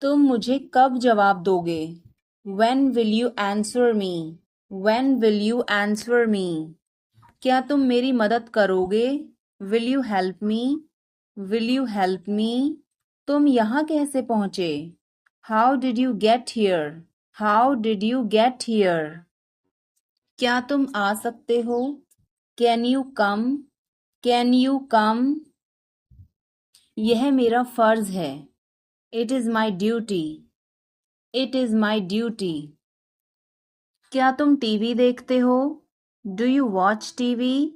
तुम मुझे कब जवाब दोगे? When will you answer me? When will you answer me? क्या तुम मेरी मदद करोगे? Will you help me? Will you help me? तुम यहाँ कैसे पहुँचे? How did you get here? How did you get here? क्या तुम आ सकते हो? Can you come? Can you come? यह मेरा फर्ज है. It is my duty. It is my duty. क्या तुम टीवी देखते हो? Do you watch TV?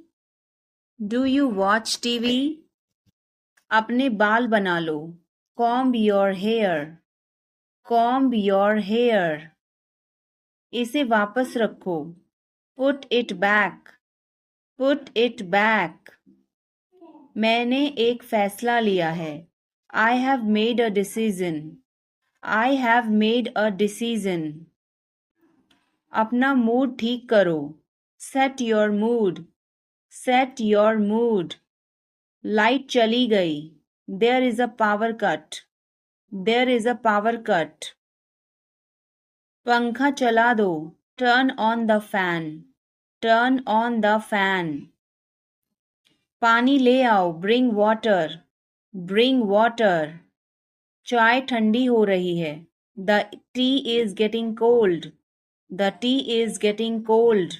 Do you watch TV? अपने बाल बना लो. Comb your hair. Comb your hair. इसे वापस रखो. Put it back. Put it back. मैंने एक फैसला लिया है. I have made a decision. I have made a decision. अपना मूड ठीक करो. Set your mood. Set your mood. Light चली गई. There is a power cut. There is a power cut. पंखा चला दो. Turn on the fan. Turn on the fan. पानी ले आओ. Bring water. Bring water. चाय ठंडी हो रही है. The tea is getting cold. The tea is getting cold.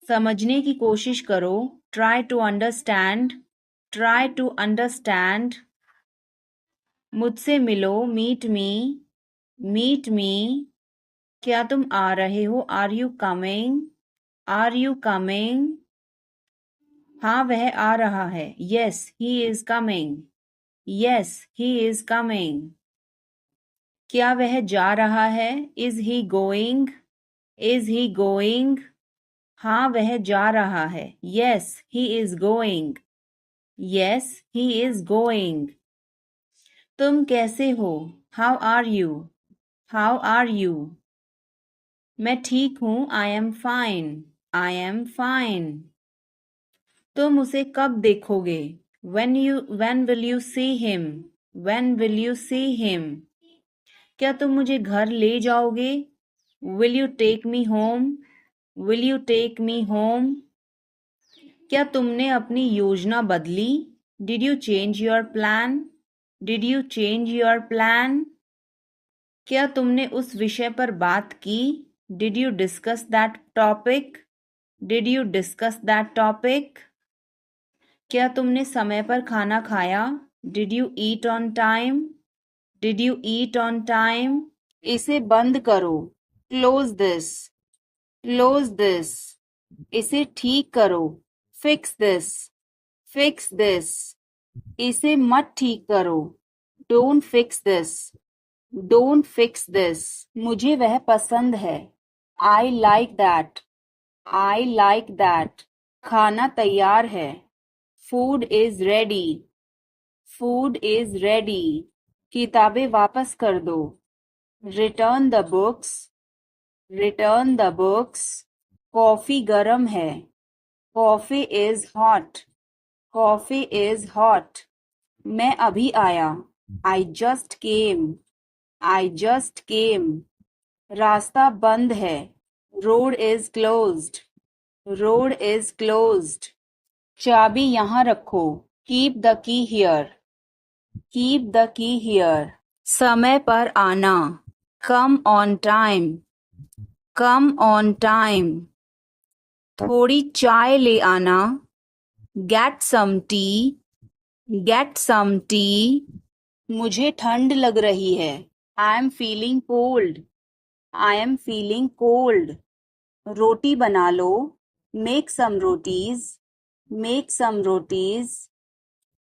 समझने की कोशिश करो. Try to understand. Try to understand. मुझसे मिलो. Meet me. Meet me. क्या तुम आ रहे हो? Are you coming? Are you coming? हाँ वह आ रहा है. Yes, he is coming. Yes, he is coming. क्या वह जा रहा है? Is he going? Is he going? हाँ वह जा रहा है. Yes, he is going. Yes, he is going. तुम कैसे हो? How are you? How are you? मैं ठीक हूँ. I am fine. I am fine. तुम उसे कब देखोगे? When will you see him? When will you see him? क्या तुम मुझे घर ले जाओगे? Will you take me home? Will you take me home? क्या तुमने अपनी योजना बदली? Did you change your plan? Did you change your plan? क्या तुमने उस विषय पर बात की? Did you discuss that topic? Did you discuss that topic? क्या तुमने समय पर खाना खाया? Did you eat on time? Did you eat on time? इसे बंद करो. Close this. Close this. इसे ठीक करो. Fix this. Fix this. इसे मत ठीक करो. Don't fix this. Don't fix this. मुझे वह पसंद है. I like that. I like that. खाना तैयार है. Food is ready. Food is ready. किताबें वापस कर दो. Return the books. Return the books. Coffee गर्म है. Coffee is hot. Coffee is hot. मैं अभी आया. I just came. I just came. रास्ता बंद है. Road is closed. Road is closed. चाबी यहाँ रखो. Keep the key here. Keep the key here. समय पर आना. Come on time. Come on time. थोड़ी चाय ले आना. Get some tea. Get some tea. मुझे ठंड लग रही है. I am feeling cold. I am feeling cold. रोटी बना लो. Make some rotis. Make some rotis.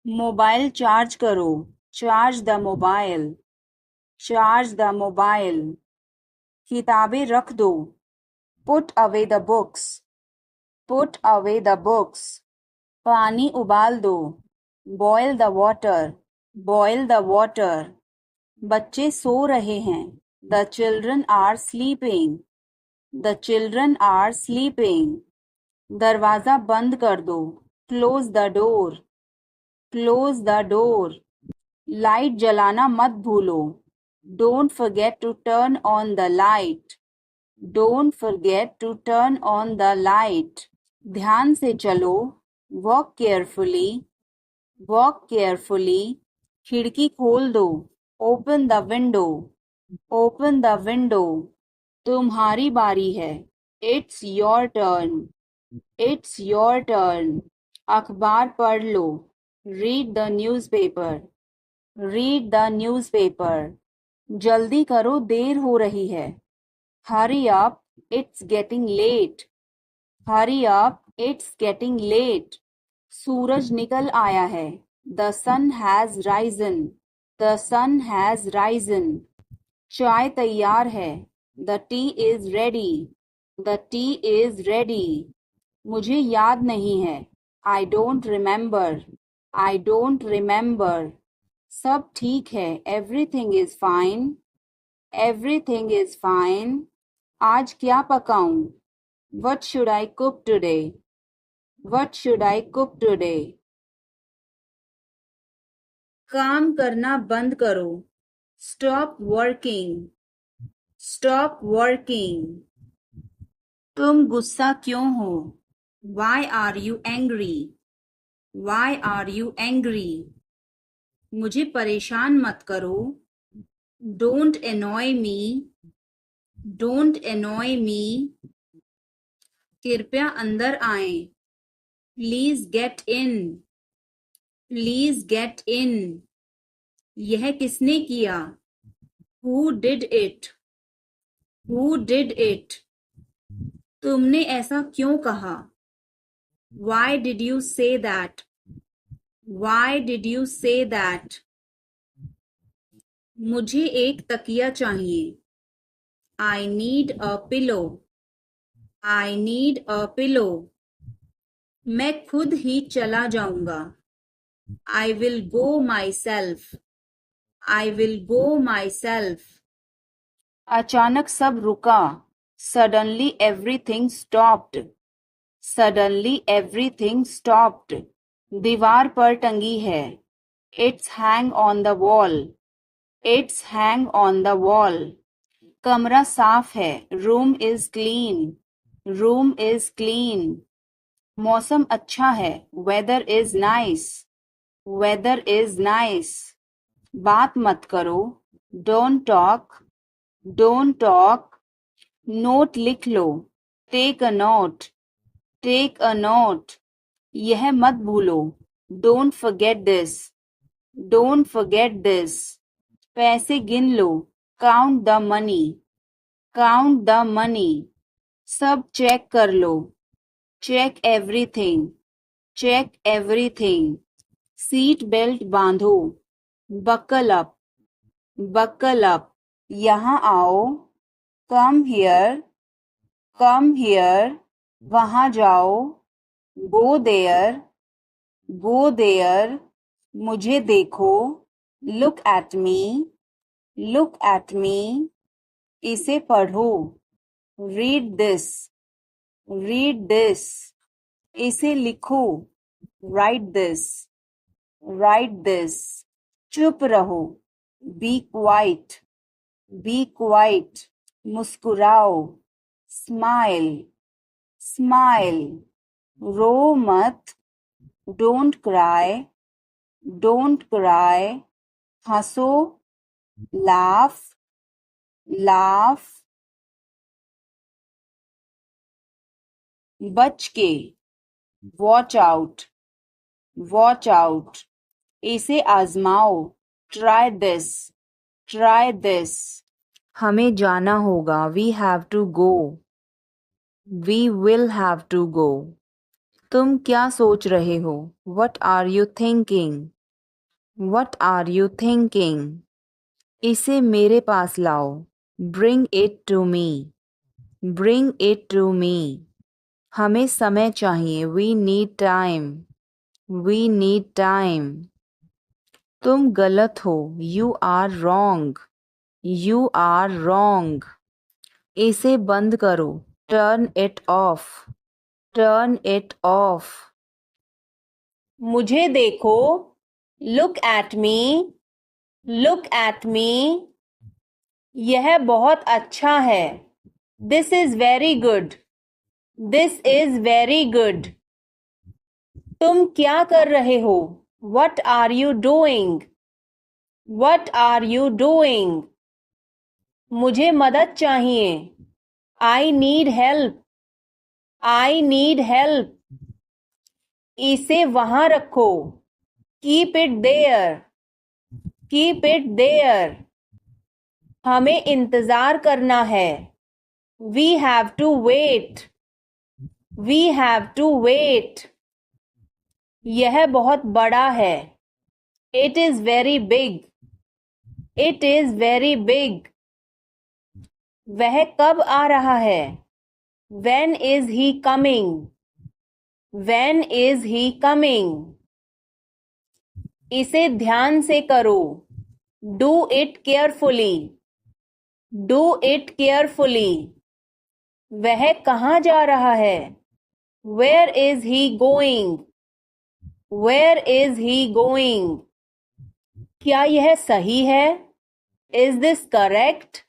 Mobile charge करो. Charge the mobile. Charge the mobile. किताबें रख दो. Put away the books. Put away the books. पानी उबाल दो. Boil the water. Boil the water. बच्चे सो रहे हैं. The children are sleeping. The children are sleeping. दरवाजा बंद कर दो. Close the door. Close the door. Light जलाना मत भूलो. Don't forget to turn on the light. Don't forget to turn on the light. ध्यान से चलो. Walk carefully. Walk carefully. खिड़की खोल दो. Open the window. Open the window. तुम्हारी बारी है. It's your turn. It's your turn. अखबार पढ़ लो. Read the newspaper. Read the newspaper. जल्दी करो, देर हो रही है. Hurry up, it's getting late. Hurry up, it's getting late. सूरज निकल आया है. The sun has risen. The sun has risen. चाय तैयार है. The tea is ready. The tea is ready. मुझे याद नहीं है. I don't remember. I don't remember. सब ठीक है. Everything is fine. Everything is fine. आज क्या पकाऊं? What should I cook today? What should I cook today? काम करना बंद करो. Stop working. Stop working. तुम गुस्सा क्यों हो? Why are you angry? Why are you angry? मुझे परेशान मत करो. Don't annoy me. Don't annoy me. कृपया अंदर आएं. Please get in. Please get in. यह किसने किया? Who did it? Who did it? तुमने ऐसा क्यों कहा? Why did you say that? Why did you say that? मुझे एक तकिया चाहिए. I need a pillow. I need a pillow. मैं खुद ही चला जाऊंगा. I will go myself. I will go myself. अचानक सब रुका. Suddenly everything stopped. Suddenly everything stopped. दीवार पर टंगी है. It's hang on the wall. It's hang on the wall. कमरा साफ है. Room is clean. Room is clean. मौसम अच्छा है. Weather is nice. Weather is nice. बात मत करो. Don't talk. Don't talk. Note लिख लो. Take a note. Take a note. यह मत भूलो. Don't forget this. Don't forget this. पैसे गिन लो. Count the money. Count the money. सब चेक कर लो. Check everything. Check everything. Seat belt बांधो. Buckle up. Buckle up. यहाँ आओ. Come here. Come here. वहाँ जाओ. Go there. Go there. मुझे देखो. Look at me. Look at me. इसे पढ़ो. Read this. Read this. इसे लिखो. Write this. Write this. चुप रहो. Be quiet. Be quiet. मुस्कुराओ. Smile. Smile. रो मत. Don't cry. Don't cry. हंसो. Laugh. Laugh. बच के. Watch out. Watch out. इसे आजमाओ. Try this. Try this. हमें जाना होगा. We have to go. We will have to go. तुम क्या सोच रहे हो? What are you thinking? What are you thinking? इसे मेरे पास लाओ. Bring it to me. Bring it to me. हमें समय चाहिए. We need time. We need time. तुम गलत हो. You are wrong. You are wrong. इसे बंद करो. Turn it off. Turn it off. मुझे देखो. Look at me. Look at me. यह बहुत अच्छा है. This is very good. This is very good. तुम क्या कर रहे हो? What are you doing? What are you doing? मुझे मदद चाहिए. I need help. I need help. इसे वहां रखो. Keep it there. Keep it there. हमें इंतजार करना है. We have to wait. We have to wait. यह बहुत बड़ा है. It is very big. It is very big. वह कब आ रहा है? When is he coming? When is he coming? इसे ध्यान से करो. Do it carefully. Do it carefully. वह कहाँ जा रहा है? Where is he going? Where is he going? क्या यह सही है? Is this correct?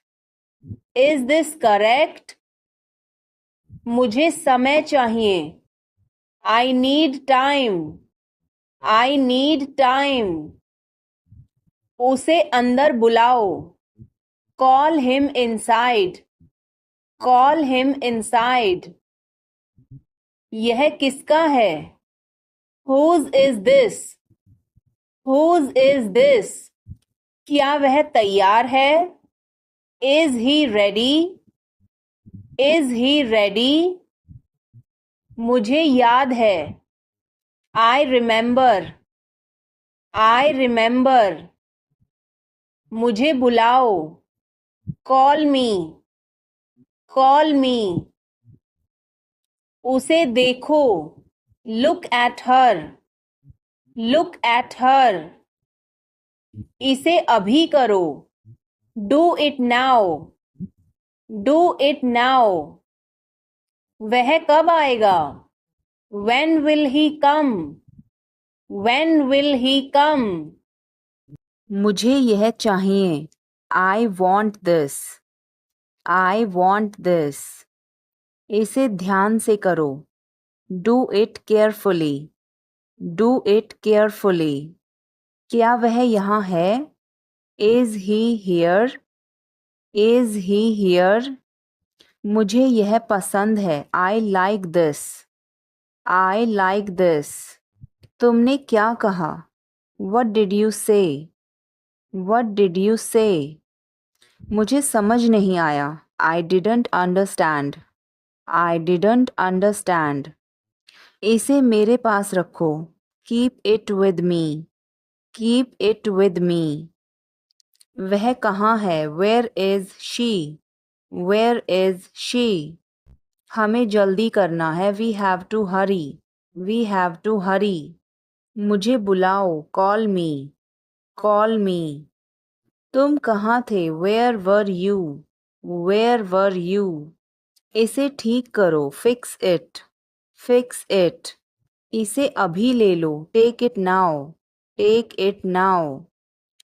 Is this correct? मुझे समय चाहिए. I need time. I need time. उसे अंदर बुलाओ. Call him inside. Call him inside. यह किसका है? Whose is this? Whose is this? क्या वह तैयार है? Is he ready? Is he ready? मुझे याद है. I remember. I remember. मुझे बुलाओ. Call me. Call me. उसे देखो. Look at her. Look at her. इसे अभी करो. Do it now. Do it now. वह कब आएगा? When will he come? When will he come? मुझे यह चाहिए. I want this. I want this. इसे ध्यान से करो. Do it carefully. Do it carefully. क्या वह यहाँ है? Is he here? Is he here? मुझे यह पसंद है. I like this. I like this. तुमने क्या कहा? What did you say? What did you say? मुझे समझ नहीं आया. I didn't understand. I didn't understand. इसे मेरे पास रखो. Keep it with me. Keep it with me. वह कहाँ है? Where is she? Where is she? हमें जल्दी करना है. We have to hurry. We have to hurry. मुझे बुलाओ. Call me. Call me. तुम कहाँ थे? Where were you? Where were you? इसे ठीक करो. Fix it. Fix it. इसे अभी ले लो. Take it now. Take it now.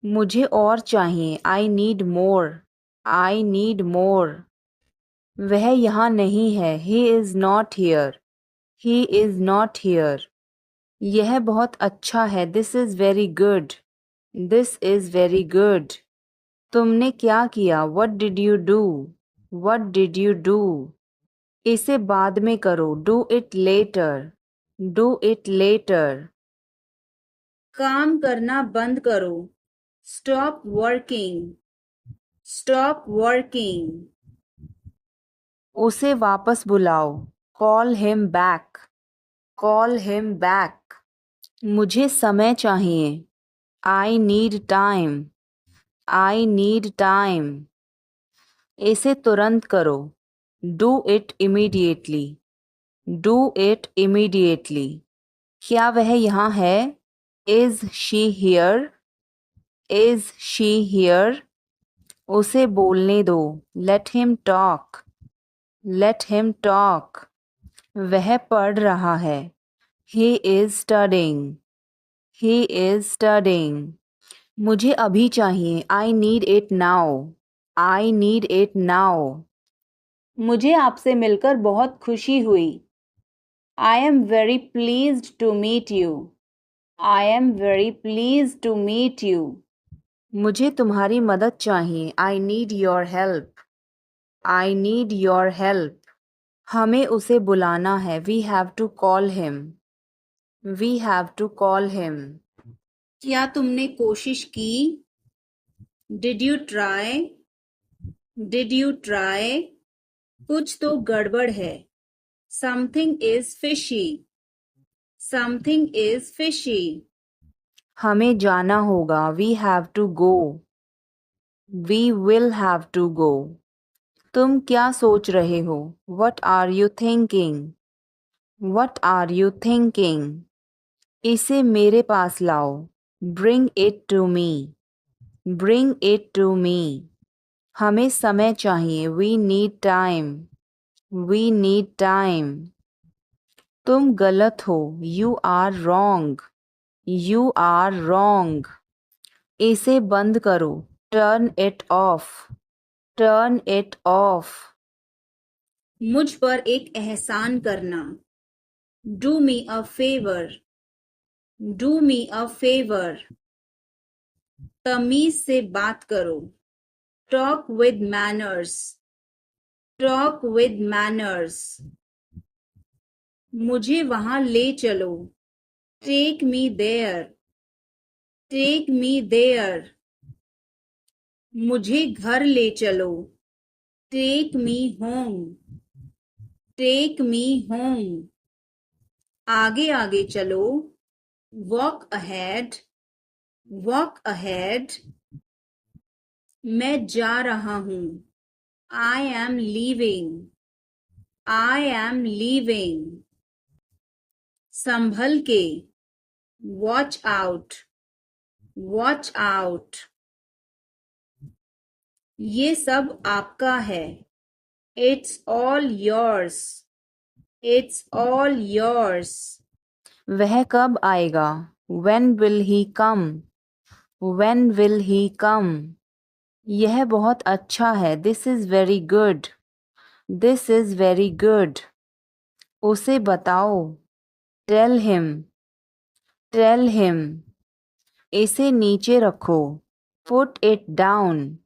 मुझे और चाहिए. I need more. I need more. वह यहाँ नहीं है. He is not here. He is not here. यह बहुत अच्छा है. This is very good. This is very good. तुमने क्या किया? What did you do? What did you do? इसे बाद में करो. Do it later. Do it later. काम करना बंद करो. Stop working. Stop working. उसे वापस बुलाओ. Call him back. Call him back. मुझे समय चाहिए. I need time. I need time. इसे तुरंत करो. Do it immediately. Do it immediately. क्या वह यहाँ है? Is she here? Is she here? उसे बोलने दो. Let him talk. Let him talk. वह पढ़ रहा है. He is studying. He is studying. मुझे अभी चाहिए. I need it now. I need it now. मुझे आपसे मिलकर बहुत खुशी हुई. I am very pleased to meet you. I am very pleased to meet you. मुझे तुम्हारी मदद चाहिए. I need your help. I need your help. हमें उसे बुलाना है. We have to call him. We have to call him. क्या तुमने कोशिश की? Did you try? Did you try? कुछ तो गड़बड़ है. Something is fishy. Something is fishy. हमें जाना होगा. We have to go. We will have to go. तुम क्या सोच रहे हो? What are you thinking? What are you thinking? इसे मेरे पास लाओ. Bring it to me. Bring it to me. हमें समय चाहिए. We need time. We need time. तुम गलत हो. You are wrong. You are wrong. इसे बंद करो. Turn it off. Turn it off. मुझ पर एक एहसान करना. Do me a favor. Do me a favor. तमीज से बात करो. Talk with manners. Talk with manners. मुझे वहां ले चलो. Take me there. Take me there. मुझे घर ले चलो. Take me home. Take me home. आगे आगे चलो. Walk ahead. Walk ahead. मैं जा रहा हूँ. I am leaving. I am leaving. संभल के. Watch out. Watch out. ये सब आपका है. It's all yours. It's all yours. वह कब आएगा? When will he come? When will he come? यह बहुत अच्छा है. This is very good. This is very good. उसे बताओ. Tell him. Tell him. इसे नीचे रखो. Put it down.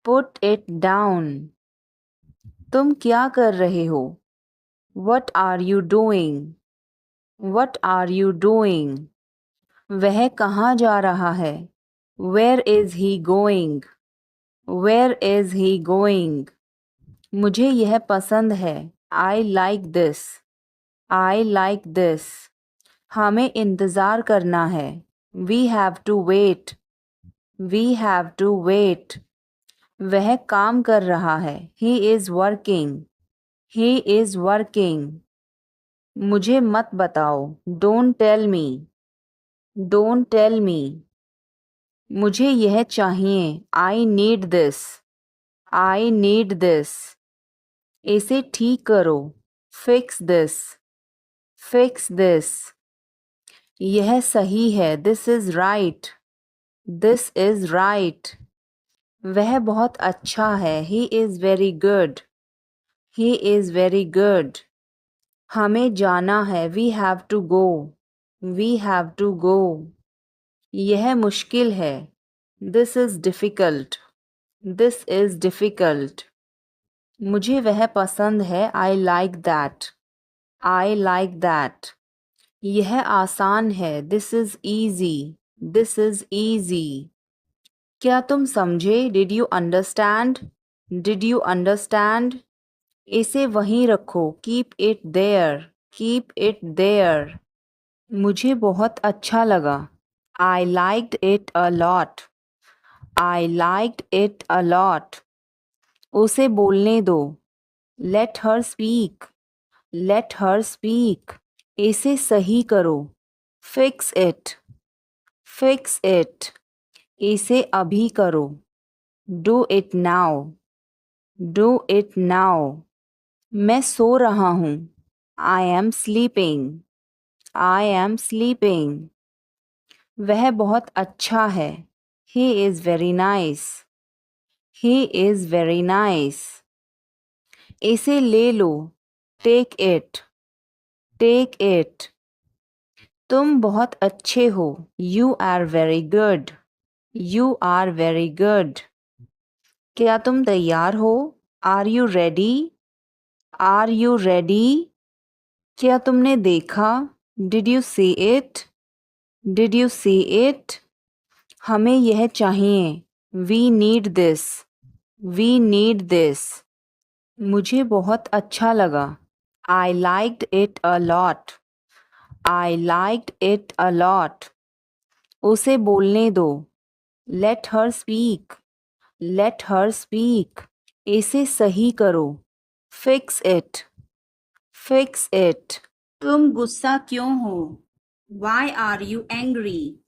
Put it down. तुम क्या कर रहे हो? What are you doing? What are you doing? वह कहाँ जा रहा है? Where is he going? Where is he going? मुझे यह पसंद है. I like this. I like this. हमें इंतज़ार करना है. We have to wait. We have to wait. वह काम कर रहा है. He is working. He is working. मुझे मत बताओ. Don't tell me. Don't tell me. मुझे यह चाहिए. I need this. I need this. इसे ठीक करो. Fix this. Fix this. यह सही है. This is right. This is right. वह बहुत अच्छा है. He is very good. He is very good. हमें जाना है. We have to go. We have to go. यह मुश्किल है. This is difficult. This is difficult. मुझे वह पसंद है. I like that. I like that. यह आसान है. This is easy. This is easy. क्या तुम समझे? Did you understand? Did you understand? इसे वहीं रखो. Keep it there. Keep it there. मुझे बहुत अच्छा लगा. I liked it a lot. I liked it a lot. उसे बोलने दो. Let her speak. Let her speak. इसे सही करो. Fix it. Fix it. इसे अभी करो. Do it now. Do it now. मैं सो रहा हूँ. I am sleeping. I am sleeping. वह बहुत अच्छा है. He is very nice. He is very nice. इसे ले लो. Take it. Take it. तुम बहुत अच्छे हो. You are very good. You are very good. क्या तुम तैयार हो? Are you ready? Are you ready? क्या तुमने देखा? Did you see it? Did you see it? हमें यह चाहिए. We need this. We need this. मुझे बहुत अच्छा लगा. I liked it a lot. I liked it a lot. उसे बोलने दो. Let her speak. Let her speak. इसे सही करो. Fix it. Fix it. तुम गुस्सा क्यों हो? Why are you angry?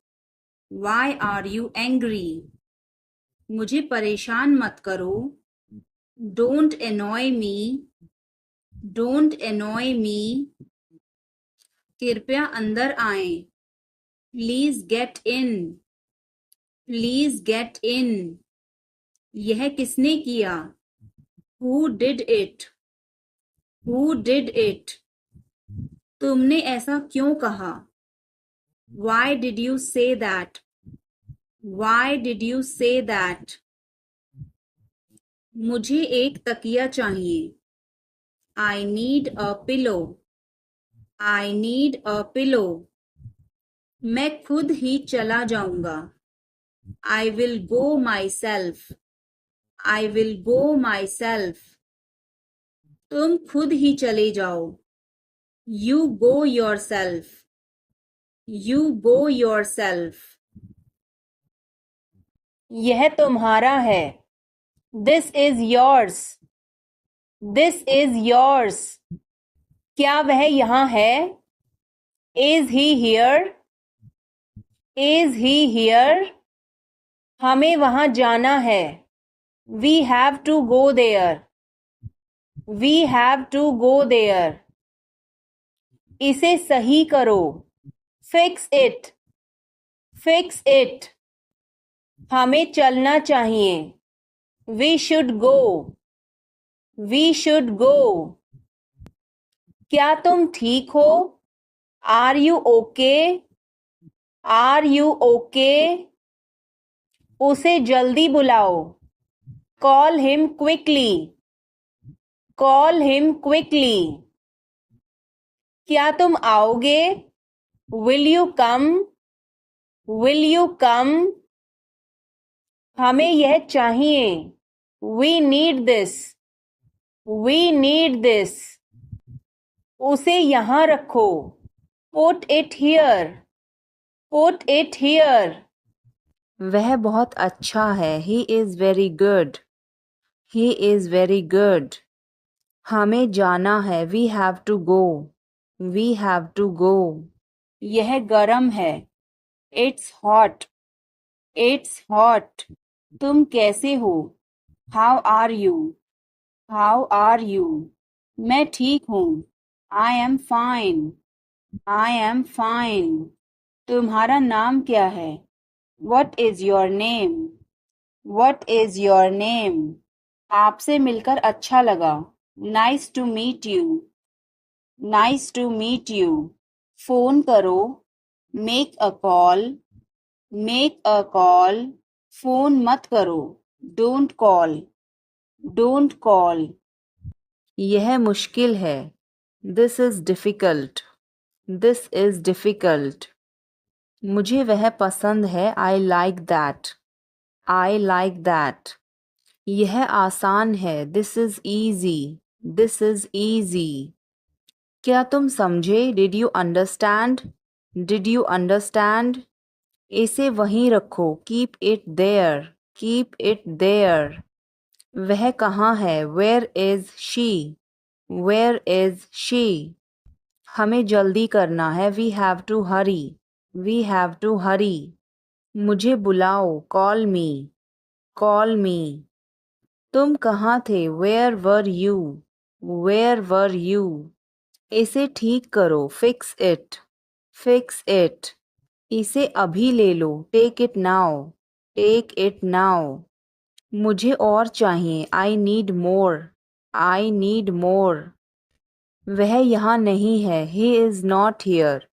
Why are you angry? मुझे परेशान मत करो. Don't annoy me. Don't annoy me. कृपया अंदर आएं. Please get in. Please get in. यह किसने किया? Who did it? Who did it? तुमने ऐसा क्यों कहा? Why did you say that? Why did you say that? मुझे एक तकिया चाहिए. I need a pillow. I need a pillow. मैं खुद ही चला जाऊंगा. I will go myself. I will go myself. तुम खुद ही चले जाओ. You go yourself. You go yourself. यह तुम्हारा है. This is yours. This is yours. क्या वह यहाँ है? Is he here? Is he here? हमें वहाँ जाना है. We have to go there. We have to go there. इसे सही करो. Fix it. Fix it. हमें चलना चाहिए. We should go. We should go. क्या तुम ठीक हो? Are you okay? Are you okay? उसे जल्दी बुलाओ. Call him quickly. Call him quickly. क्या तुम आओगे? Will you come? Will you come? हमें यह चाहिए. We need this. We need this. उसे यहाँ रखो. Put it here. Put it here. वह बहुत अच्छा है. He is very good. He is very good. हमें जाना है. We have to go. We have to go. यह गरम है. It's hot. It's hot. तुम कैसे हो? How are you? How are you? मैं ठीक हूँ. I am fine. I am fine. तुम्हारा नाम क्या है? What is your name? What is your name? आपसे मिलकर अच्छा लगा. Nice to meet you. Nice to meet you. Phone करो. Make a call. Make a call. Phone मत करो. Don't call. Don't call. यह मुश्किल है. This is difficult. This is difficult. मुझे वह पसंद है. I like that. I like that. यह आसान है. This is easy. This is easy. क्या तुम समझे? Did you understand? Did you understand? इसे वहीं रखो. Keep it there. Keep it there. वह कहाँ है? Where is she? Where is she? हमें जल्दी करना है. We have to hurry. We have to hurry. मुझे बुलाओ. Call me. Call me. तुम कहाँ थे? Where were you? Where were you? इसे ठीक करो. Fix it. Fix it. इसे अभी ले लो. Take it now. Take it now. मुझे और चाहिए। I need more. I need more. वह यहाँ नहीं है। He is not here.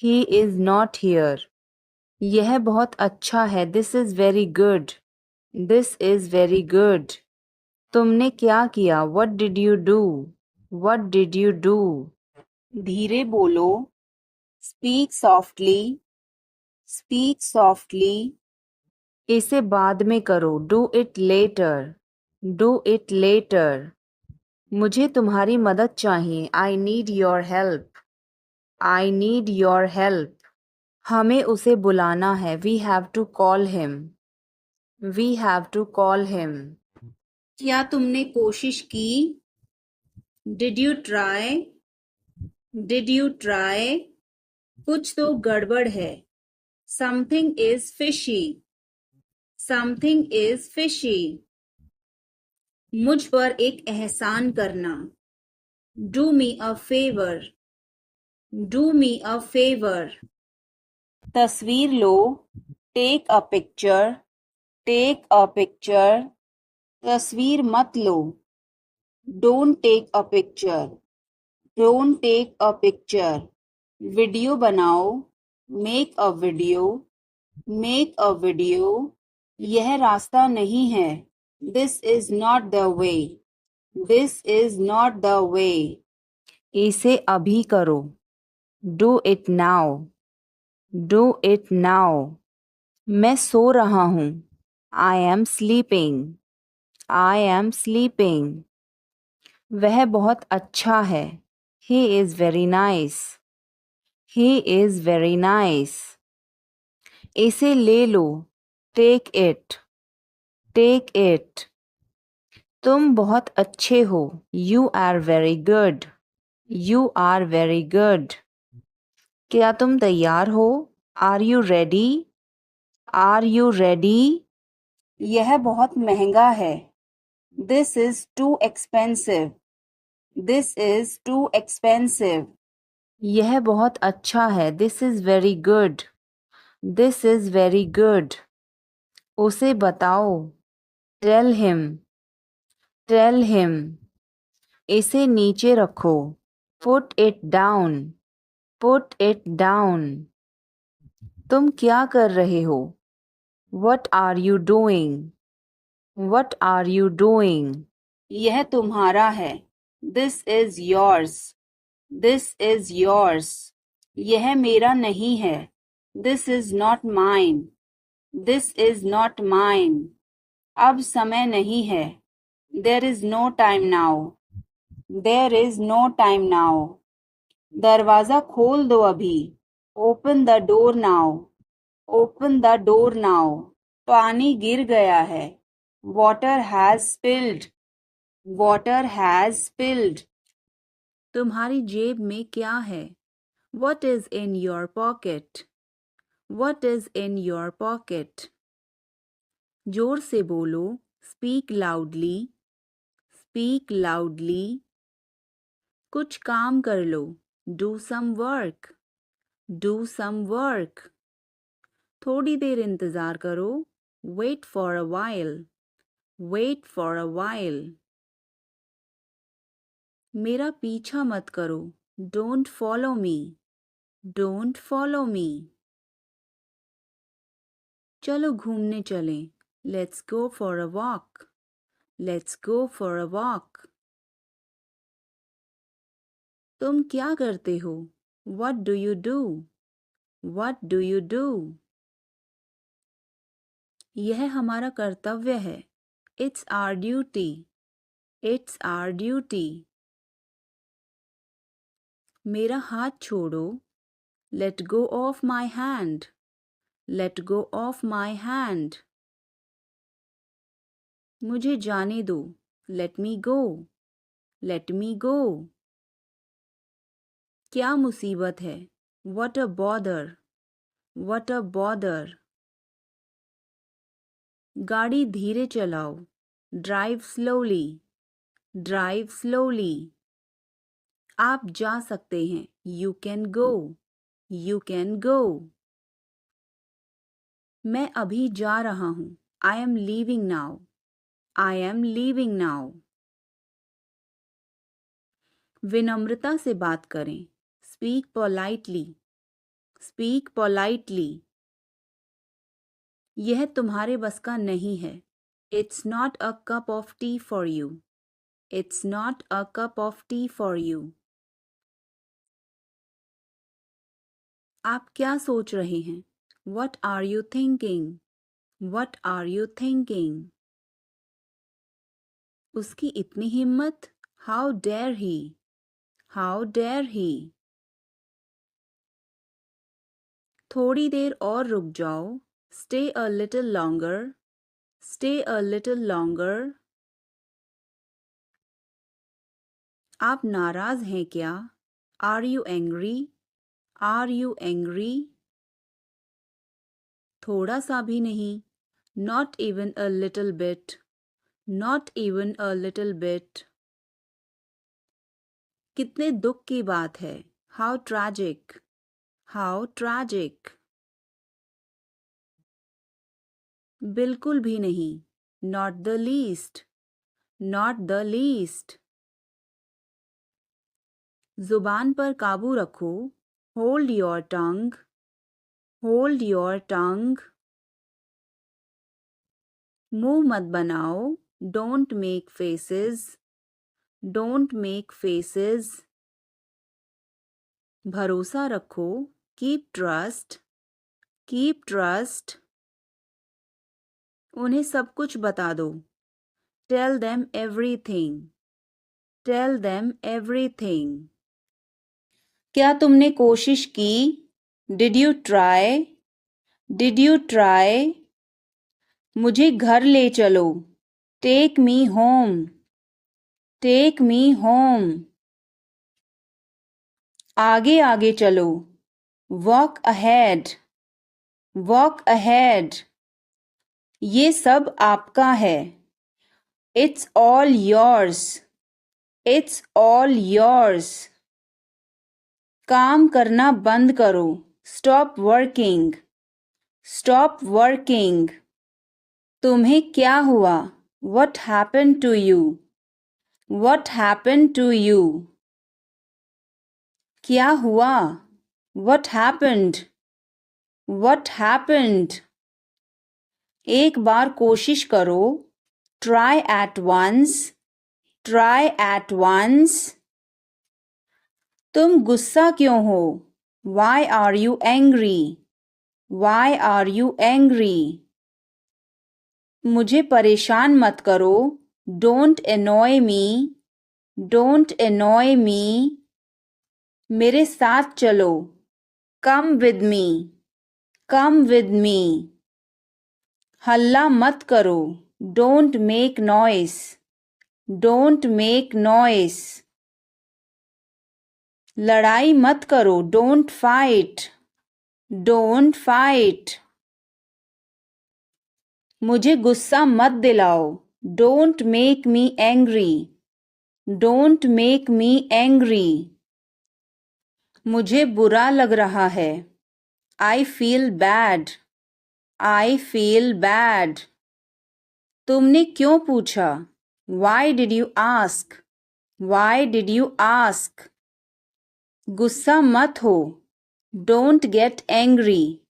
He is not here. यह बहुत अच्छा है। This is very good. This is very good. तुमने क्या किया? What did you do? What did you do? धीरे बोलो। Speak softly. Speak softly. इसे बाद में करो। Do it later. Do it later. मुझे तुम्हारी मदद चाहिए। I need your help. I need your help. हमें उसे बुलाना है। We have to call him. We have to call him. क्या तुमने कोशिश की? Did you try? Did you try? कुछ तो गड़बड़ है। Something is fishy. Something is fishy. मुझ पर एक एहसान करना। Do me a favour. Do me a favour. तस्वीर लो। Take a picture. Take a picture. तस्वीर मत लो। Don't take a picture. Don't take a picture. Video बनाओ। Make a video. Make a video. यह रास्ता नहीं है। This is not the way. This is not the way. इसे अभी करो। Do it now. Do it now. मैं सो रहा हूँ। I am sleeping. I am sleeping. वह बहुत अच्छा है। He is very nice. He is very nice. इसे ले लो। Take it. Take it. तुम बहुत अच्छे हो। You are very good. You are very good. क्या तुम तैयार हो? Are you ready? Are you ready? यह बहुत महंगा है। This is too expensive. This is too expensive. यह बहुत अच्छा है। This is very good. This is very good. उसे बताओ। Tell him. Tell him. इसे नीचे रखो। Put it down. Put it down. तुम क्या कर रहे हो? What are you doing? What are you doing? यह तुम्हारा है। This is yours. This is yours. यह मेरा नहीं है। This is not mine. This is not mine. अब समय नहीं है। There is no time now. There is no time now. दरवाजा खोल दो अभी। Open the door now. Open the door now. पानी गिर गया है। Water has spilled. Water has spilled. तुम्हारी जेब में क्या है? What is in your pocket? What is in your pocket? जोर से बोलो। Speak loudly. Speak loudly. कुछ काम कर लो। Do some work. Do some work. थोड़ी देर इंतज़ार करो। Wait for a while. Wait for a while. मेरा पीछा मत करो। Don't follow me. Don't follow me. चलो घूमने चलें। Let's go for a walk. Let's go for a walk. तुम क्या करते हो? What do you do? What do you do? यह हमारा कर्तव्य है। It's our duty. It's our duty. मेरा हाथ छोड़ो। Let go of my hand. Let go of my hand. मुझे जाने दो। Let me go. Let me go. क्या मुसीबत है? What a bother. What a bother. गाड़ी धीरे चलाओ। Drive slowly. Drive slowly. आप जा सकते हैं। You can go. You can go. मैं अभी जा रहा हूँ। I am leaving now. I am leaving now. विनम्रता से बात करें. Speak politely. Speak politely. यह तुम्हारे बस का नहीं है. It's not a cup of tea for you. It's not a cup of tea for you. आप क्या सोच रहे हैं? What are you thinking? What are you thinking? उसकी इतनी हिम्मत? How dare he? How dare he? थोड़ी देर और रुक जाओ. Stay a little longer. Stay a little longer. आप नाराज हैं क्या? Are you angry? Are you angry? थोड़ा सा भी नहीं. Not even a little bit. Not even a little bit. कितने दुख की बात है. How tragic. How tragic. बिल्कुल भी नहीं. Not the least. Not the least. जुबान पर काबू रखो. Hold your tongue. Hold your tongue. मुंह मत बनाओ. Don't make faces. Don't make faces. भरोसा रखो. Keep trust. Keep trust. उन्हें सब कुछ बता दो. Tell them everything. Tell them everything. क्या तुमने कोशिश की? Did you try? Did you try? मुझे घर ले चलो. Take me home. Take me home. आगे आगे चलो. Walk ahead. Walk ahead. ये सब आपका है. It's all yours. It's all yours. काम करना बंद करो. Stop working. Stop working. तुम्हें क्या हुआ? What happened to you? What happened to you? क्या हुआ? What happened? What happened? एक बार कोशिश करो. Try at once. Try at once. तुम गुस्सा क्यों हो? Why are you angry? Why are you angry? मुझे परेशान मत करो. Don't annoy me. Don't annoy me. मेरे साथ चलो. Come with me. Come with me. हल्ला मत करो. Don't make noise. Don't make noise. लड़ाई मत करो. Don't fight. Don't fight. मुझे गुस्सा मत दिलाओ. Don't make me angry. Don't make me angry. मुझे बुरा लग रहा है. I feel bad. I feel bad. तुमने क्यों पूछा? Why did you ask? Why did you ask? गुस्सा मत हो. Don't get angry.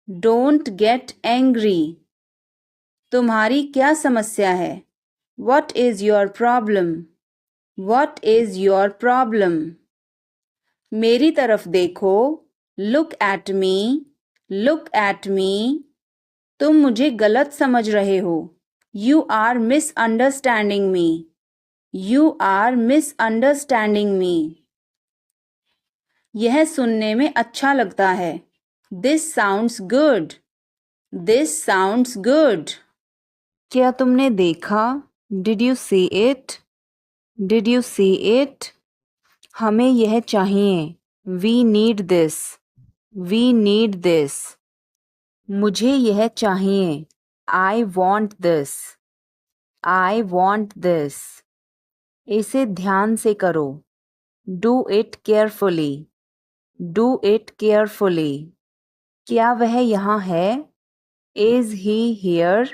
Don't get angry. तुम्हारी क्या समस्या है? What is your problem? What is your problem? मेरी तरफ देखो. Look at me. Look at me. तुम मुझे गलत समझ रहे हो. You are misunderstanding me. You are misunderstanding me. यह सुनने में अच्छा लगता है. This sounds good. This sounds good. क्या तुमने देखा? Did you see it? Did you see it? हमें यह चाहिए. We need this. We need this. मुझे यह चाहिए. I want this. I want this. इसे ध्यान से करो. Do it carefully. Do it carefully. क्या वह यहाँ है? Is he here?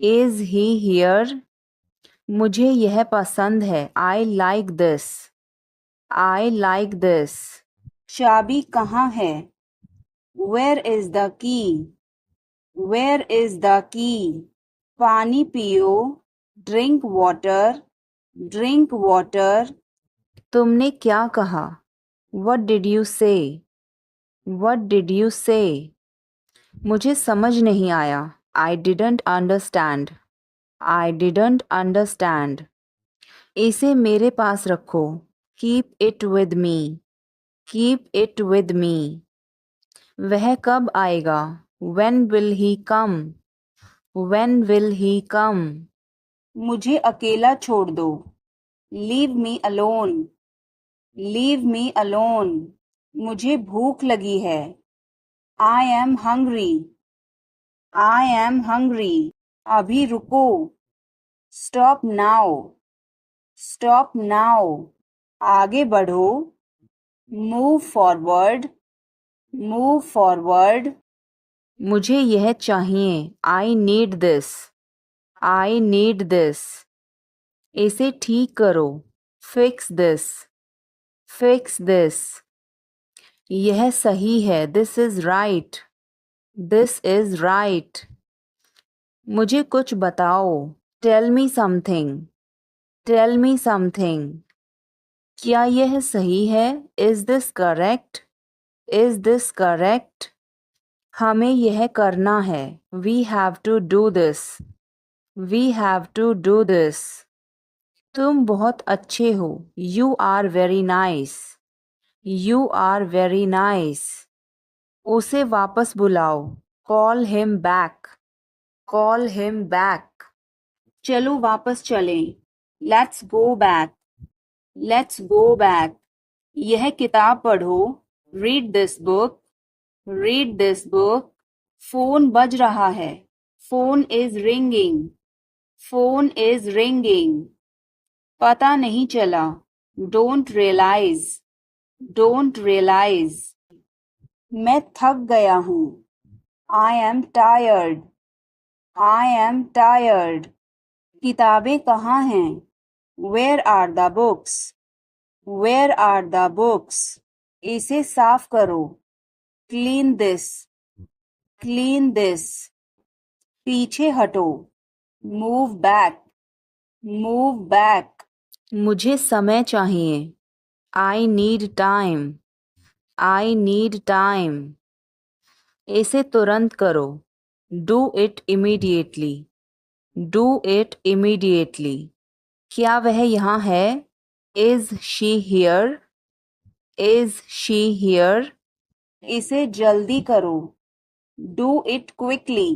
Is he here? मुझे यह पसंद है। I like this. I like this. चाबी कहाँ है? Where is the key? Where is the key? पानी पियो। Drink water. Drink water. तुमने क्या कहा? What did you say? What did you say? मुझे समझ नहीं आया। I didn't understand. I didn't understand. इसे मेरे पास रखो। Keep it with me. Keep it with me. वह कब आएगा? When will he come? When will he come? मुझे अकेला छोड़ दो। Leave me alone. Leave me alone. मुझे भूख लगी है। I am hungry. I am hungry. अभी रुको। Stop now. Stop now. आगे बढ़ो। Move forward. Move forward. मुझे यह चाहिए। I need this. I need this. इसे ठीक करो। Fix this. Fix this. यह सही है। This is right. This is right. मुझे कुछ बताओ। Tell me something. Tell me something. क्या यह सही है? Is this correct? Is this correct? हमें यह करना है। We have to do this. We have to do this. तुम बहुत अच्छे हो। You are very nice. You are very nice. उसे वापस बुलाओ। Call him back. Call him back. चलो वापस चलें। Let's go back. Let's go back. यह किताब पढ़ो। Read this book. Read this book. Phone बज रहा है। Phone is ringing. Phone is ringing. पता नहीं चला। Don't realize. Don't realize. मैं थक गया हूँ। I am tired. I am tired. किताबें कहाँ हैं? Where are the books? Where are the books? इसे साफ करो। Clean this. Clean this. पीछे हटो। Move back. Move back. मुझे समय चाहिए। I need time. I need time. इसे तुरंत करो। Do it immediately. Do it immediately. क्या वह यहाँ है? Is she here? Is she here? इसे जल्दी करो। Do it quickly.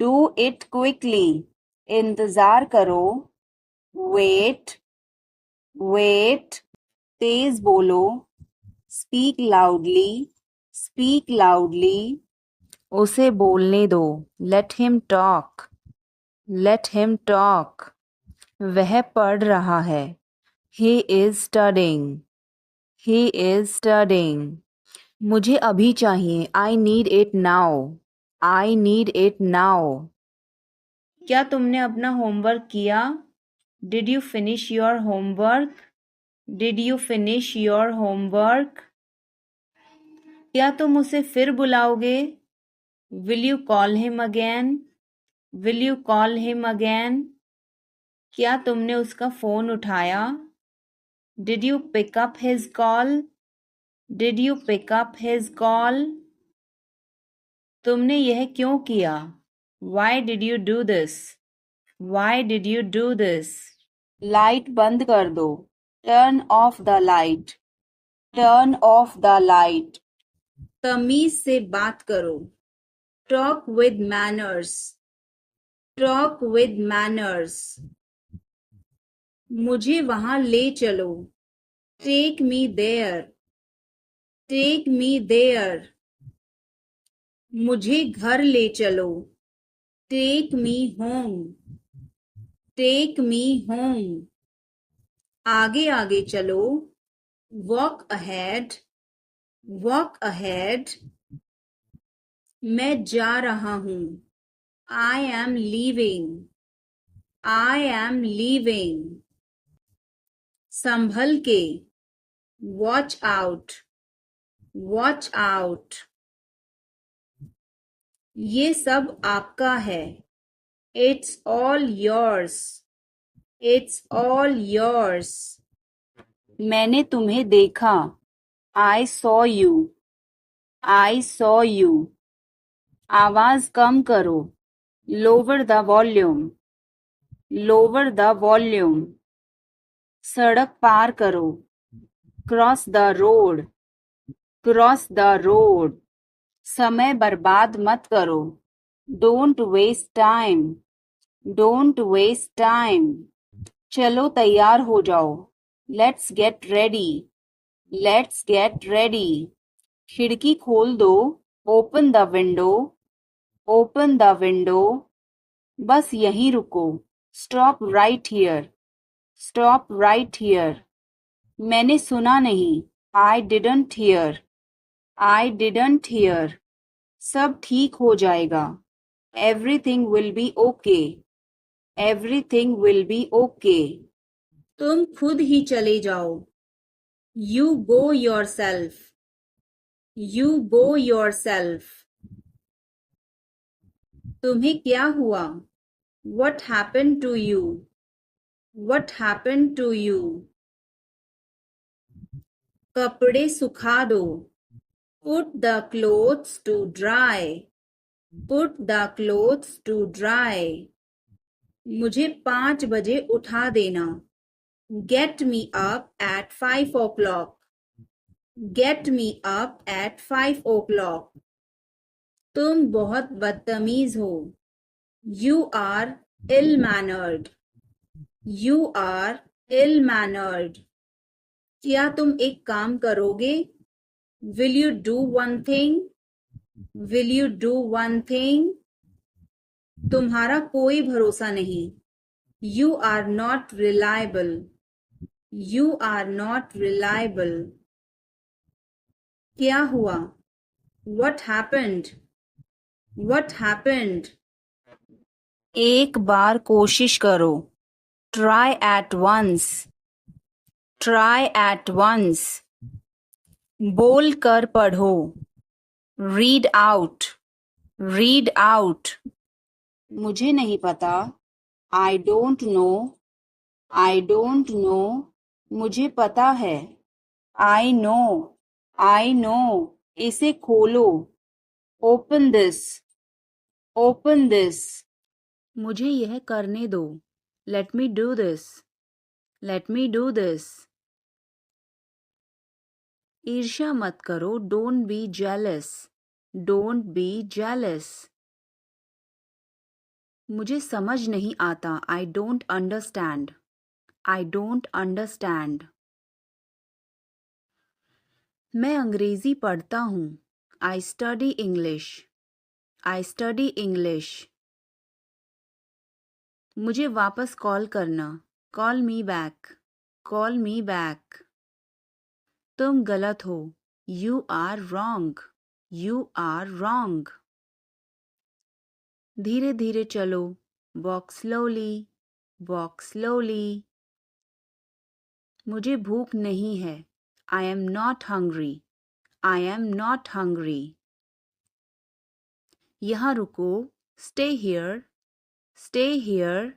Do it quickly. इंतज़ार करो। Wait. Wait. तेज बोलो। Speak loudly. Speak loudly. उसे बोलने दो। Let him talk. Let him talk. वह पढ़ रहा है। He is studying. He is studying. मुझे अभी चाहिए। I need it now. I need it now. क्या तुमने अपना होमवर्क किया? Did you finish your homework? Did you finish your homework? क्या तुम उसे फिर बुलाओगे? Will you call him again? Will you call him again? क्या तुमने उसका फ़ोन उठाया? Did you pick up his call? Did you pick up his call? तुमने यह क्यों किया? Why did you do this? Why did you do this? Light बंद कर दो। Turn off the light. Turn off the light. तमीज से बात करो। Talk with manners. Talk with manners. मुझे वहां ले चलो। Take me there. Take me there. मुझे घर ले चलो। Take me home. Take me home. आगे आगे चलो। Walk ahead. Walk ahead. मैं जा रहा हूँ। I am leaving. I am leaving. संभल के. Watch out. Watch out. ये सब आपका है. It's all yours. It's all yours. मैंने तुम्हें देखा. I saw you. I saw you. आवाज कम करो. Lower the volume. Lower the volume. सड़क पार करो. Cross the road. Cross the road. समय बर्बाद मत करो. Don't waste time. Don't waste time. चलो तैयार हो जाओ. Let's get ready. Let's get ready. खिड़की खोल दो. Open the window. Open the window. बस यहीं रुको. Stop right here. Stop right here. मैंने सुना नहीं. I didn't hear. I didn't hear. सब ठीक हो जाएगा. Everything will be okay. Everything will be okay. तुम खुद ही चले जाओ. You go yourself. You go yourself. तुम्हें क्या हुआ? What happened to you? What happened to you? कपड़े सुखा दो. Put the clothes to dry. Put the clothes to dry. मुझे 5 बजे उठा देना. Get me up at 5 o'clock. Get me up at 5 o'clock. तुम बहुत बदतमीज हो. You are ill-mannered. You are ill-mannered. क्या तुम एक काम करोगे? Will you do one thing? Will you do one thing? तुम्हारा कोई भरोसा नहीं. You are not reliable. You are not reliable. क्या हुआ? What happened? What happened? एक बार कोशिश करो. Try at once. Try at once. बोल कर पढ़ो. Read out. Read out. मुझे नहीं पता. I don't know. I don't know. मुझे पता है. I know. I know. इसे खोलो. Open this. Open this. मुझे यह करने दो. Let me do this. Let me do this. ईर्ष्या मत करो. Don't be jealous. Don't be jealous. मुझे समझ नहीं आता. I don't understand. I don't understand. मैं अंग्रेजी पढ़ता हूँ. I study English. I study English. मुझे वापस कॉल करना. Call me back. Call me back. तुम गलत हो. You are wrong. You are wrong. धीरे धीरे चलो. Walk slowly. Walk slowly. मुझे भूख नहीं है. I am not hungry. I am not hungry. यहाँ रुको. Stay here. Stay here.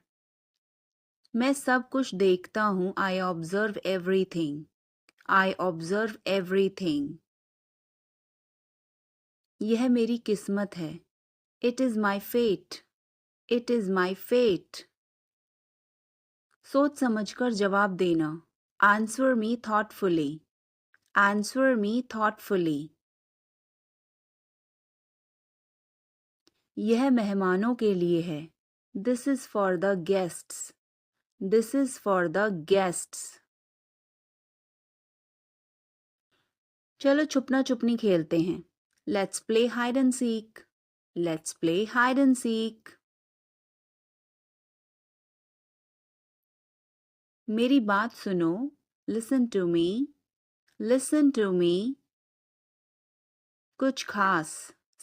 मैं सब कुछ देखता हूँ. I observe everything. I observe everything. यह मेरी किस्मत है. It is my fate. It is my fate. सोच समझकर जवाब देना. Answer me thoughtfully. Answer me thoughtfully. यह मेहमानों के लिए है. This is for the guests. This is for the guests. चलो छुपना छुपनी खेलते हैं. Let's play hide and seek. Let's play hide and seek. मेरी बात सुनो. Listen to me. Listen to me. कुछ खास.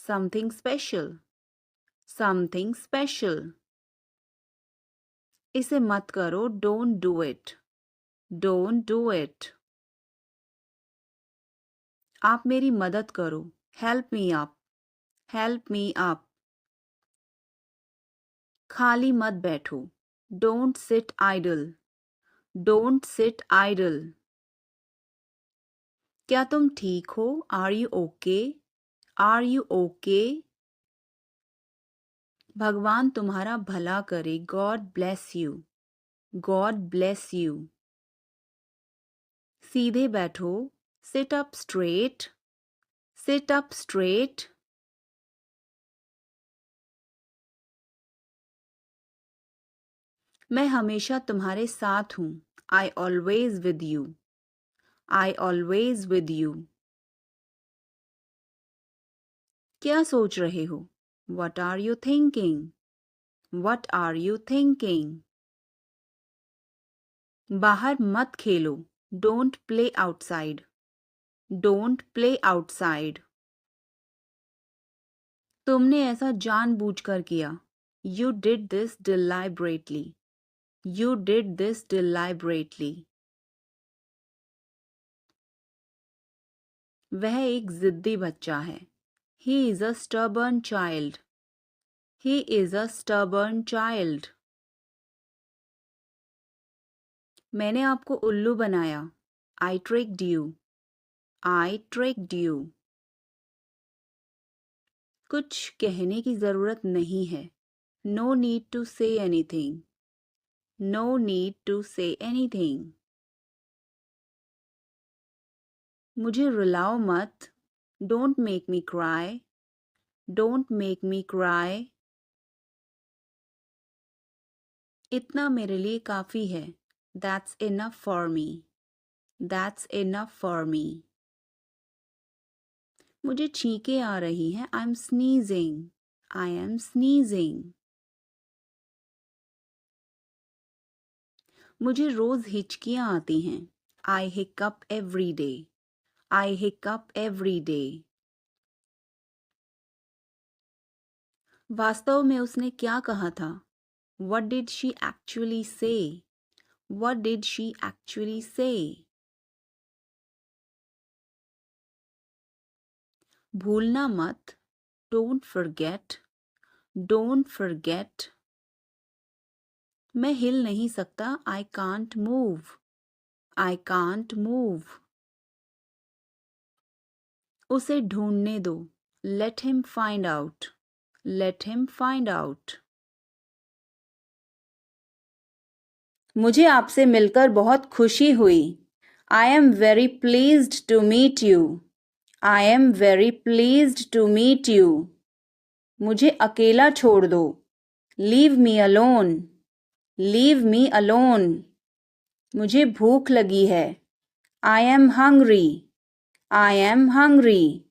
Something special. something special. इसे मत करो, don't do it. Don't do it. आप मेरी मदद करो, help me up. Help me up. खाली मत बैठो, don't sit idle. Don't sit idle. क्या तुम ठीक हो? Are you okay? Are you okay? भगवान तुम्हारा भला करे, God bless you. God bless you. सीधे बैठो, sit up straight. Sit up straight. मैं हमेशा तुम्हारे साथ हूँ, I always with you. I always with you. क्या सोच रहे हो? What are you thinking? What are you thinking? बाहर मत खेलो, don't play outside. Don't play outside. तुमने ऐसा जानबूझकर किया. You did this deliberately. You did this deliberately. वह एक जिद्दी बच्चा है. He is a stubborn child. He is a stubborn child. मैंने आपको उल्लू बनाया. I tricked you. I tricked you. कुछ कहने की जरूरत नहीं है. No need to say anything. No need to say anything. मुझे रुलाओ मत. Don't make me cry. Don't make me cry. इतना मेरे लिए काफी है. That's enough for me. That's enough for me. मुझे छींकें आ रही हैं. I'm sneezing. I am sneezing. मुझे रोज हिचकियां आती हैं. I hiccup every day. I hiccup every day. वास्तव में उसने क्या कहा था? What did she actually say? What did she actually say? भूलना मत. Don't forget. Don't forget. मैं हिल नहीं सकता. I can't move. I can't move. उसे ढूंढने दो. Let him find out. Let him find out. मुझे आपसे मिलकर बहुत खुशी हुई. I am very pleased to meet you. I am very pleased to meet you. मुझे अकेला छोड़ दो. Leave me alone. Leave me alone. मुझे भूख लगी है. I am hungry. I am hungry.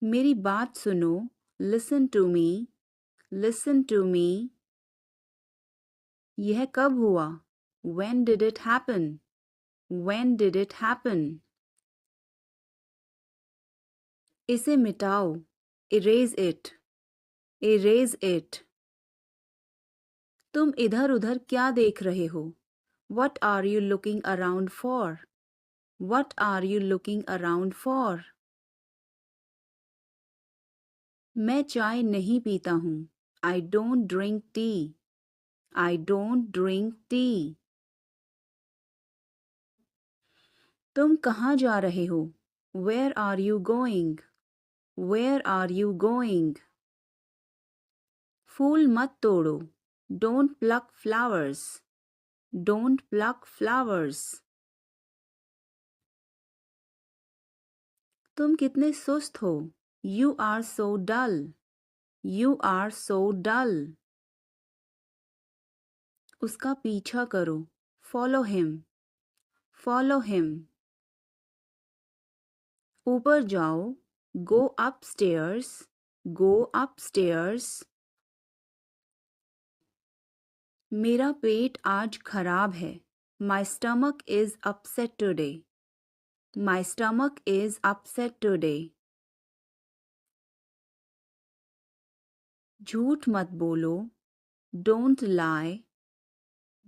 मेरी बात सुनो. Listen to me. Listen to me. यह कब हुआ? When did it happen? When did it happen? इसे मिटाओ. Erase it. Erase it. तुम इधर उधर क्या देख रहे हो? What are you looking around for? What are you looking around for? मैं चाय नहीं पीता हूँ. I don't drink tea. I don't drink tea. तुम कहाँ जा रहे हो? Where are you going? Where are you going? फूल मत तोड़ो. Don't pluck flowers. Don't pluck flowers. तुम कितने सुस्त हो. You are so dull. You are so dull. उसका पीछा करो. Follow him. Follow him. ऊपर जाओ. Go upstairs. Go upstairs. मेरा पेट आज खराब है. My stomach is upset today. My stomach is upset today. झूठ मत बोलो. Don't lie.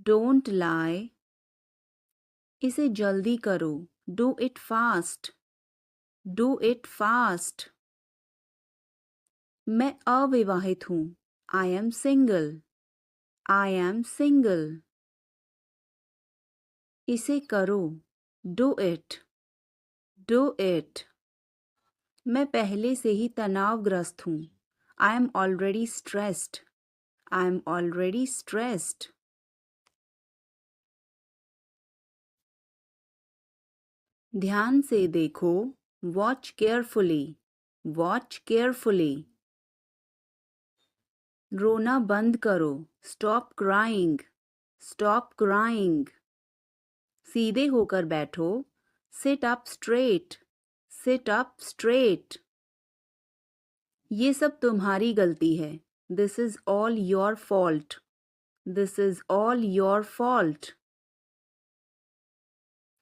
Don't lie. इसे जल्दी करो. Do it fast. Do it fast. मैं अविवाहित हूँ. I am single. I am single. इसे करो. Do it. Do it. मैं पहले से ही तनावग्रस्त हूँ. I am already stressed. I am already stressed. ध्यान से देखो. Watch carefully. Watch carefully. रोना बंद करो. Stop crying. Stop crying. सीधे होकर बैठो. Sit up straight. Sit up straight. ये सब तुम्हारी गलती है. This is all your fault. This is all your fault.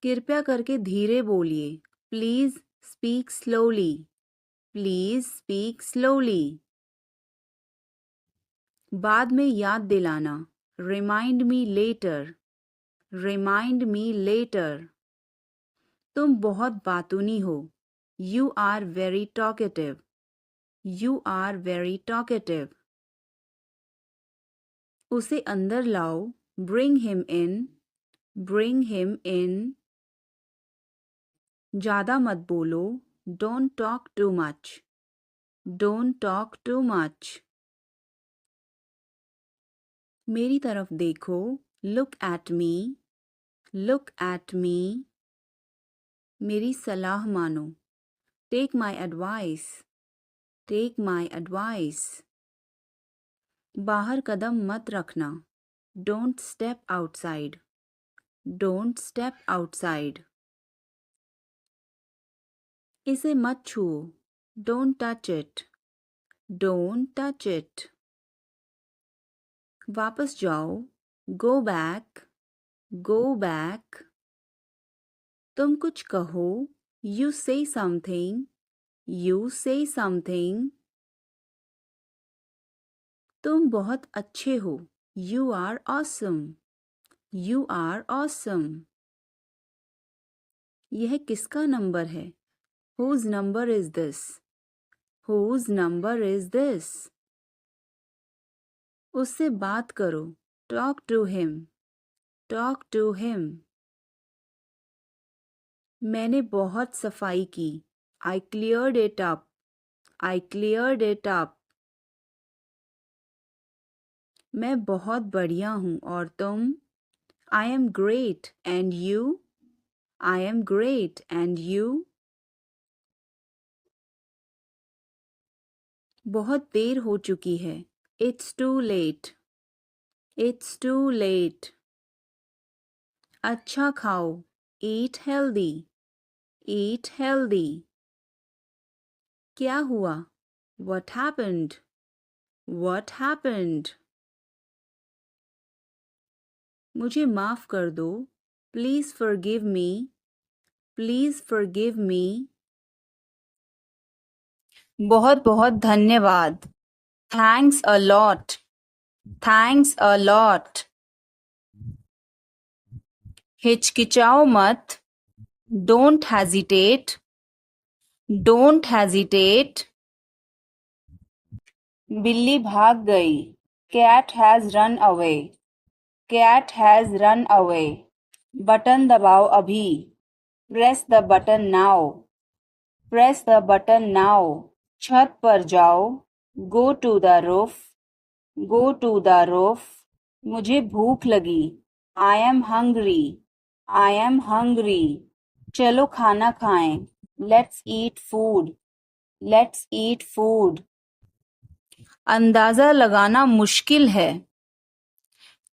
कृपया करके धीरे बोलिए. Please speak slowly. Please speak slowly. बाद में याद दिलाना. Remind me later. Remind me later. तुम बहुत बातूनी हो. You are very talkative. You are very talkative. उसे अंदर लाओ. Bring him in. Bring him in. ज़्यादा मत बोलो. Don't talk too much. Don't talk too much. मेरी तरफ देखो. Look at me. Look at me. मेरी सलाह मानो. Take my advice. Take my advice. बाहर कदम मत रखना. Don't step outside. Don't step outside. इसे मत छुओ. Don't touch it. Don't touch it. वापस जाओ. Go back. Go back. तुम कुछ कहो. You say something. You say something. तुम बहुत अच्छे हो. You are awesome. You are awesome. यह किसका नंबर है? Whose number is this? Whose number is this? उससे बात करो. Talk to him. Talk to him. मैंने बहुत सफाई की. I cleared it up. I cleared it up. मैं बहुत बढ़िया हूँ और तुम? I am great and you? I am great and you? बहुत देर हो चुकी है. It's too late. It's too late. अच्छा खाओ. Eat healthy. Eat healthy. क्या हुआ? What happened? What happened? मुझे माफ कर दो. Please forgive me. Please forgive me. बहुत बहुत धन्यवाद. Thanks a lot. Thanks a lot. हिचकिचाओ मत. Don't hesitate. Don't hesitate. बिल्ली भाग गई. Cat has run away. Cat has run away. Button दबाओ अभी. Press the button now. Press the button now. छत पर जाओ. Go to the roof. Go to the roof. मुझे भूख लगी. I am hungry. I am hungry. चलो खाना खाएं. Let's eat food. Let's eat food. अंदाज़ा लगाना मुश्किल है.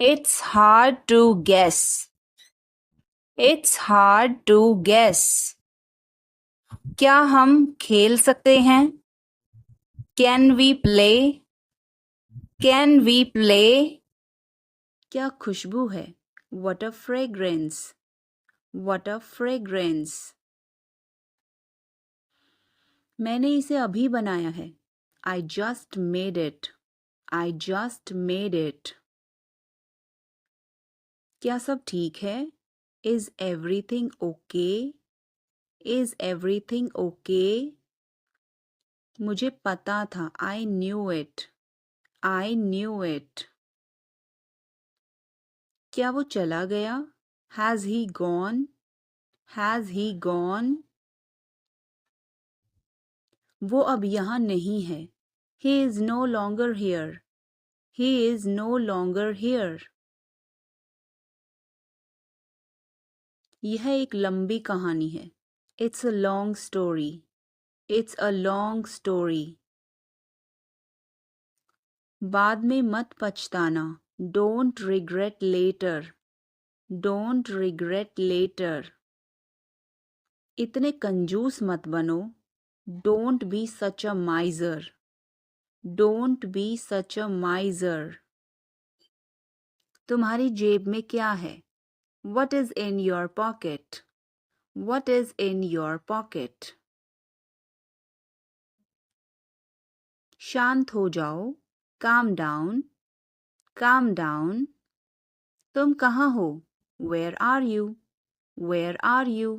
It's hard to guess. It's hard to guess. क्या हम खेल सकते हैं? Can we play? Can we play? क्या खुशबू है? What a fragrance. What a fragrance. मैंने इसे अभी बनाया है. I just made it. I just made it. क्या सब ठीक है? Is everything okay? Is everything okay? मुझे पता था. I knew it. I knew it. क्या वो चला गया? Has he gone? Has he gone? वो अब यहाँ नहीं है. He is no longer here. He is no longer here. यह एक लंबी कहानी है. It's a long story. It's a long story. बाद में मत पछताना. Don't regret later. Don't regret later. इतने कंजूस मत बनो. Don't be such a miser. Don't be such a miser. तुम्हारी जेब में क्या है? What is in your pocket? What is in your pocket? शांत हो जाओ. Calm down. Calm down. तुम कहाँ हो? Where are you? Where are you?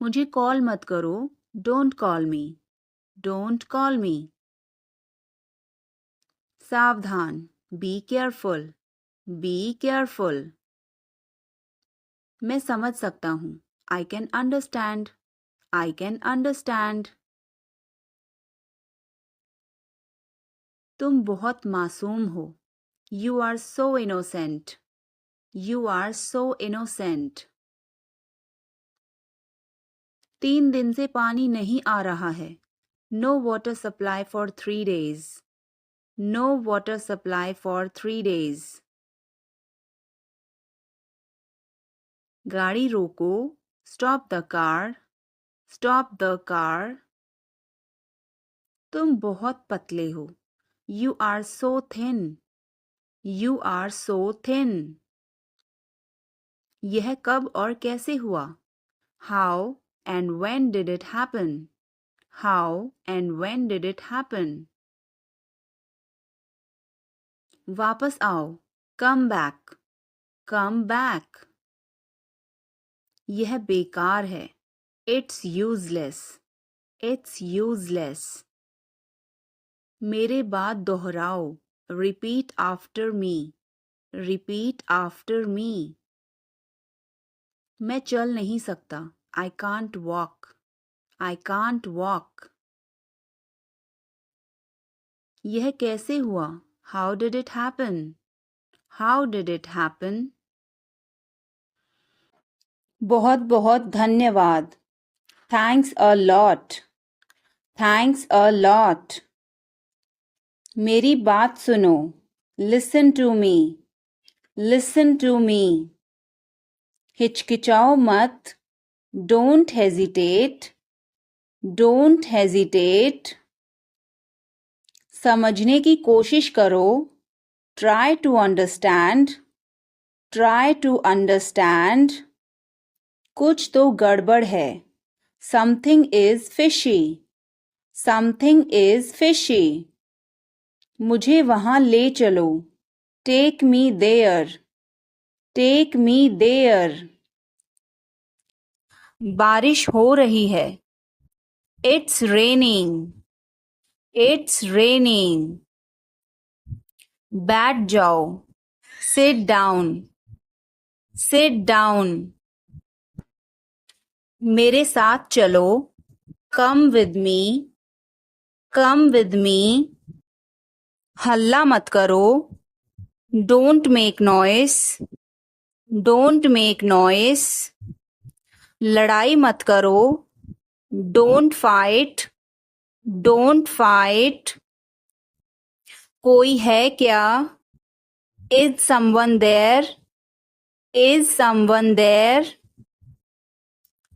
मुझे कॉल मत करो. Don't call me. Don't call me. सावधान. Be careful. Be careful. मैं समझ सकता हूँ. I can understand. I can understand. तुम बहुत मासूम हो. You are so innocent. You are so innocent. 3 दिन से पानी नहीं आ रहा है. No water supply for 3 days. No water supply for 3 days. गाड़ी रोको. Stop the car. Stop the car. तुम बहुत पतले हो. You are so thin. You are so thin. यह कब और कैसे हुआ? How and when did it happen? How and when did it happen? वापस आओ. Come back. Come back. यह बेकार है. It's useless. It's useless. मेरे बाद दोहराओ. Repeat after me. Repeat after me. मैं चल नहीं सकता. I can't walk. I can't walk. यह कैसे हुआ? How did it happen? How did it happen? बहुत बहुत धन्यवाद. Thanks a lot. Thanks a lot. मेरी बात सुनो. Listen to me. Listen to me. हिचकिचाओ मत. Don't hesitate. Don't hesitate. समझने की कोशिश करो. Try to understand. Try to understand. कुछ तो गड़बड़ है. Something is fishy. Something is fishy. मुझे वहाँ ले चलो. Take me there. Take me there. बारिश हो रही है. It's raining. It's raining. बैठ जाओ. Sit down. Sit down. मेरे साथ चलो. Come with me. Come with me. हल्ला मत करो. Don't make noise. Don't make noise. लड़ाई मत करो. Don't fight. Don't fight. कोई है क्या? Is someone there? Is someone there?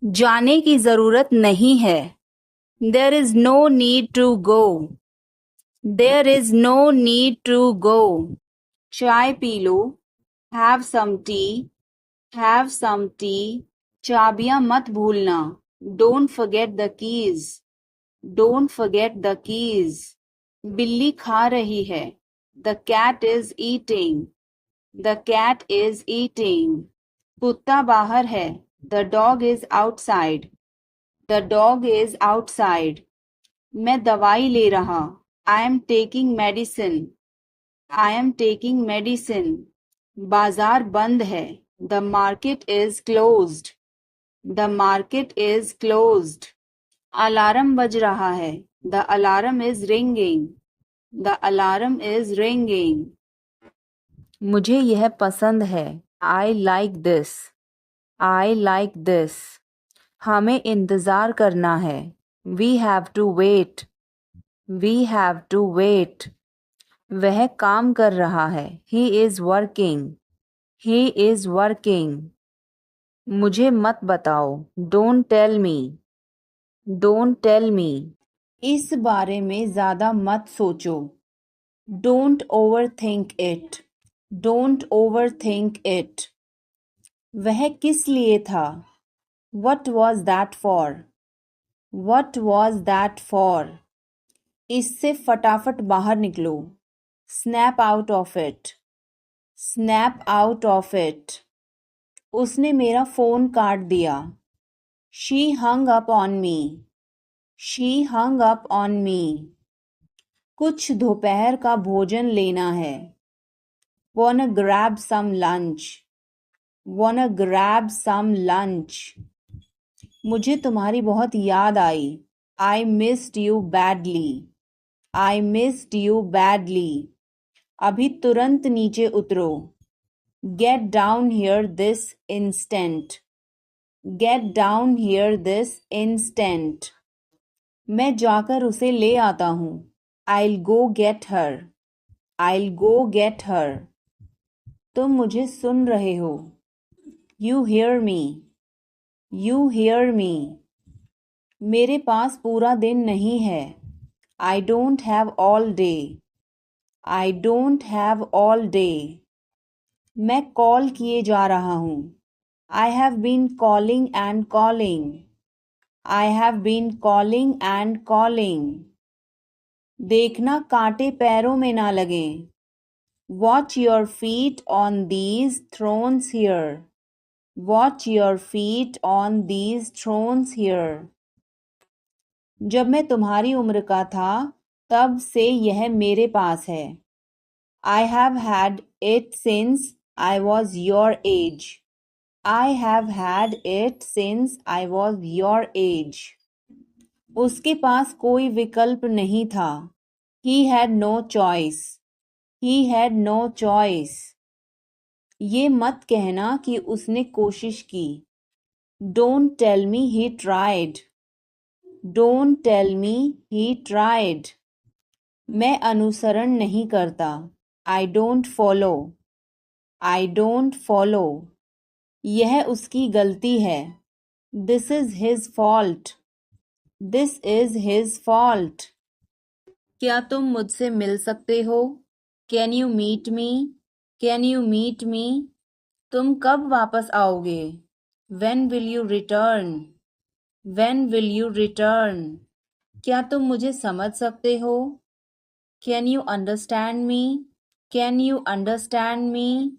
जाने की जरूरत नहीं है. There is no need to go. There is no need to go. चाय P low. Have some tea. Have some tea. चाबियां मत भूलना. Don't forget the keys. Don't forget the keys. बिल्ली खा रही है. The cat is eating. The cat is eating. कुत्ता बाहर है. The dog is outside. The dog is outside. मैं दवाई ले रहा. I am taking medicine. I am taking medicine. बाजार बंद है. The market is closed. The market is closed. Alarm बज रहा है. The alarm is ringing. The alarm is ringing. मुझे यह पसंद है. I like this. I like this. हमें इंतज़ार करना है. We have to wait. We have to wait. वह काम कर रहा है. He is working. He is working. मुझे मत बताओ. Don't tell me. Don't tell me. इस बारे में ज़्यादा मत सोचो. Don't overthink it. Don't overthink it. वह किस लिए था? What was that for? What was that for? इससे फटाफट बाहर निकलो. Snap out of it. Snap out of it. उसने मेरा फ़ोन काट दिया. She hung up on me. She hung up on me. कुछ दोपहर का भोजन लेना है. Wanna grab some lunch. Wanna grab some lunch. मुझे तुम्हारी बहुत याद आई. I missed you badly. I missed you badly. अभी तुरंत नीचे उतरो. Get down here this instant. Get down here this instant. मैं जाकर उसे ले आता हूँ. I'll go get her. I'll go get her. तुम मुझे सुन रहे हो. You hear me. You hear me. मेरे पास पूरा दिन नहीं है. I don't have all day. I don't have all day. मैं कॉल किए जा रहा हूँ. I have been calling and calling. I have been calling and calling. देखना कांटे पैरों में ना लगें. Watch your feet on these thrones here. Watch your feet on these thrones here. जब मैं तुम्हारी उम्र का था तब से यह मेरे पास है. I have had it since I was your age. I have had it since I was your age. उसके पास कोई विकल्प नहीं था. He had no choice. He had no choice. ये मत कहना कि उसने कोशिश की. Don't tell me he tried. Don't tell me he tried. मैं अनुसरण नहीं करता. I don't follow. I don't follow. यह उसकी गलती है. This is his fault. This is his fault. क्या तुम मुझसे मिल सकते हो? Can you meet me? Can you meet me? तुम कब वापस आओगे? When will you return? When will you return? क्या तुम मुझे समझ सकते हो? Can you understand me? Can you understand me?